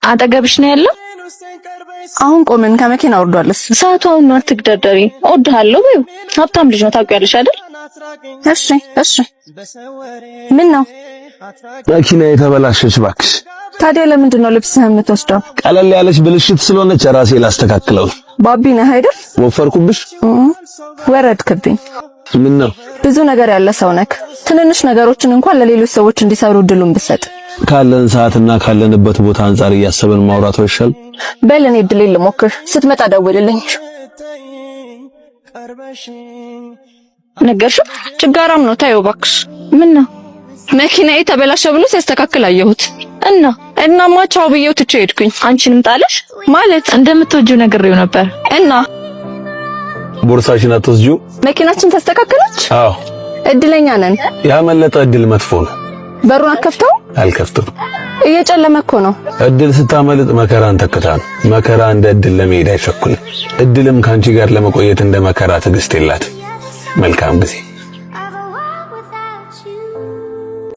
አጠገብሽ ነው ያለው? አሁን ቆመን ከመኪና ወርዷልስ። ሰዓቱ አሁን ነው። አትግደርደሪ። እወድሃለሁ በይው። ሀብታም ልጅ ነው ታውቂያለሽ አይደል? እሺ ምን ነው መኪና የተበላሸች እባክሽ። ታዲያ ለምንድን ነው ልብስህን የምትወስደው? ቀለል ያለች ብልሽት ስለሆነች ራሴ ላስተካክለው። ባቢ ነህ አይደል? ወፈርኩብሽ? ወረድክብኝ። ምን ነው ብዙ ነገር ያለ ሰው ነክ። ትንንሽ ነገሮችን እንኳን ለሌሎች ሰዎች እንዲሰሩ እድሉን ብሰጥ። ካለን ሰዓትና ካለንበት ቦታ አንፃር እያሰብን ማውራት ይሻል። በል እኔ እድሌን ልሞክር። ስትመጣ ደውልልኝ። ነገርሽው? ችጋራም ነው ታየው እባክሽ። ምን ነው መኪናዬ ተበላሸ ብሎ ሲያስተካክል አየሁት እናማ ቻው ብዬው ትቼ ሄድኩኝ። አንቺንም ጣለሽ ማለት እንደምትወጂው ነግሬው ነበር እና ቦርሳሽን አትወስጂው? መኪናችን ተስተካከለች? አዎ እድለኛ ነን። ያመለጠ እድል መጥፎ ነው። በሩን አከፍተው? አልከፍትም። እየጨለመ እኮ ነው። እድል ስታመልጥ መከራን ተክታ ነው። መከራ እንደ እድል ለመሄድ አይቸኩልም። እድልም ካንቺ ጋር ለመቆየት እንደ መከራ ትዕግስት የላትም። መልካም ጊዜ